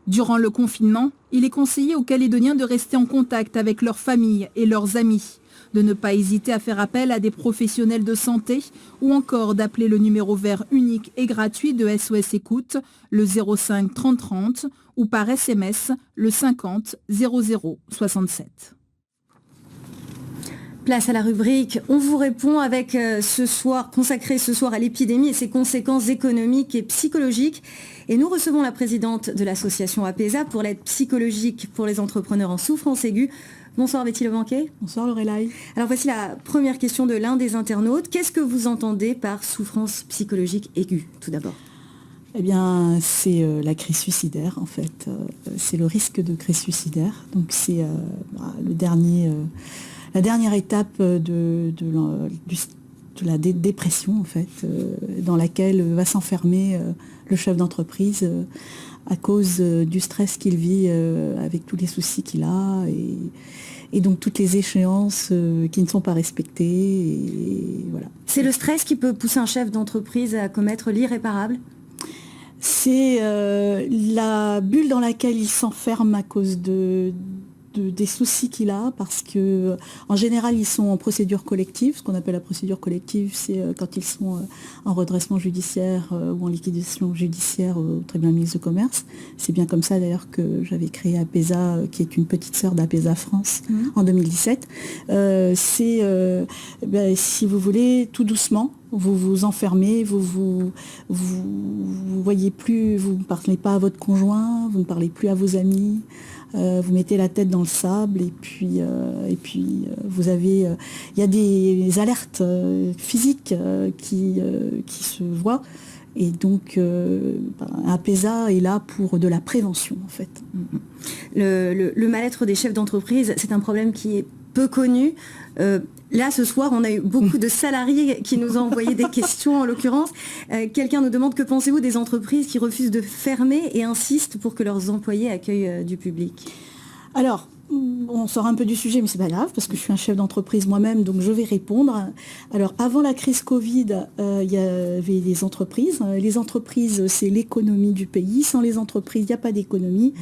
Durant le confinement, il est conseillé aux Calédoniens de rester en contact avec leurs familles et leurs amis, de ne pas hésiter à faire appel à des professionnels de santé ou encore d'appeler le numéro vert unique et gratuit de SOS Écoute, le 05 30 30 ou par SMS le 50 00 67. Place à la rubrique On vous répond avec consacré ce soir à l'épidémie et ses conséquences économiques et psychologiques. Et nous recevons la présidente de l'association APESA pour l'aide psychologique pour les entrepreneurs en souffrance aiguë. Bonsoir Betty Lebanquet. Bonsoir Lorelai. Alors voici la première question de l'un des internautes. Qu'est-ce que vous entendez par souffrance psychologique aiguë, tout d'abord ? Eh bien, c'est la crise suicidaire en fait. C'est le risque de crise suicidaire. Donc c'est la dernière étape de la dépression en fait, dans laquelle va s'enfermer le chef d'entreprise à cause du stress qu'il vit avec tous les soucis qu'il a et donc toutes les échéances qui ne sont pas respectées. Et voilà. C'est le stress qui peut pousser un chef d'entreprise à commettre l'irréparable ? C'est la bulle dans laquelle il s'enferme à cause des soucis qu'il a, parce que en général ils sont en procédure collective. Ce qu'on appelle la procédure collective, c'est quand ils sont en redressement judiciaire ou en liquidation judiciaire au tribunal mixte de commerce. C'est bien comme ça d'ailleurs que j'avais créé APESA, qui est une petite sœur d'APESA France en 2017. Si vous voulez, tout doucement, vous vous enfermez, vous voyez plus, vous ne parlez pas à votre conjoint, vous ne parlez plus à vos amis, vous mettez la tête dans le sable et puis vous avez, il y a des alertes physiques qui se voient. Et donc, APESA est là pour de la prévention, en fait. Le mal-être des chefs d'entreprise, c'est un problème qui est peu connu. Là, ce soir, on a eu beaucoup de salariés qui nous ont envoyé des questions, en l'occurrence. Quelqu'un nous demande que pensez-vous des entreprises qui refusent de fermer et insistent pour que leurs employés accueillent du public ? Alors, on sort un peu du sujet, mais c'est pas grave, parce que je suis un chef d'entreprise moi-même, donc je vais répondre. Alors, avant la crise Covid, il y avait des entreprises. Les entreprises, c'est l'économie du pays. Sans les entreprises, il n'y a pas d'économie.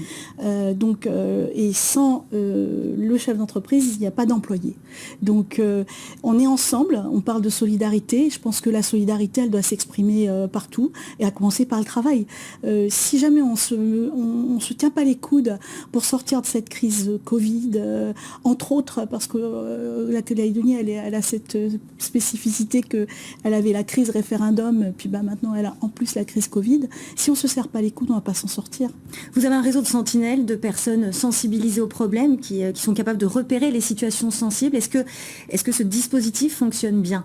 Et sans le chef d'entreprise, il n'y a pas d'employé. Donc, on est ensemble, on parle de solidarité. Je pense que la solidarité, elle doit s'exprimer partout, et à commencer par le travail. Si jamais on se tient pas les coudes pour sortir de cette crise Covid, entre autres parce que la Calédonie elle a cette spécificité qu'elle avait la crise référendum, puis maintenant elle a en plus la crise Covid. Si on ne se serre pas les coudes, on ne va pas s'en sortir. Vous avez un réseau de sentinelles, de personnes sensibilisées aux problèmes qui sont capables de repérer les situations sensibles. Est-ce que ce dispositif fonctionne bien ?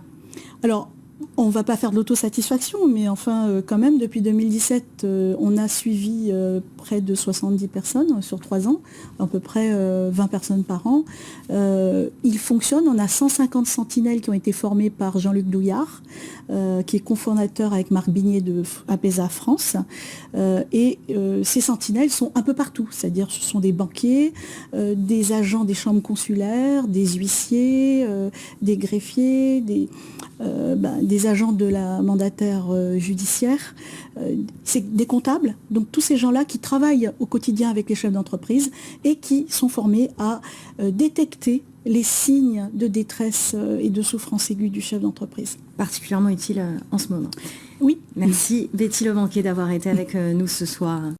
Alors, on ne va pas faire de l'autosatisfaction, mais enfin, quand même, depuis 2017, on a suivi près de 70 personnes sur 3 ans, à peu près 20 personnes par an. Il fonctionne, on a 150 sentinelles qui ont été formées par Jean-Luc Douillard, qui est cofondateur avec Marc Bignet de APESA France. Ces sentinelles sont un peu partout, c'est-à-dire ce sont des banquiers, des agents des chambres consulaires, des huissiers, des greffiers, des agents de la mandataire judiciaire, c'est des comptables, donc tous ces gens-là qui travaillent au quotidien avec les chefs d'entreprise et qui sont formés à détecter les signes de détresse et de souffrance aiguë du chef d'entreprise. Particulièrement utile en ce moment. Oui. Merci Betty Lebanquet d'avoir été avec nous ce soir.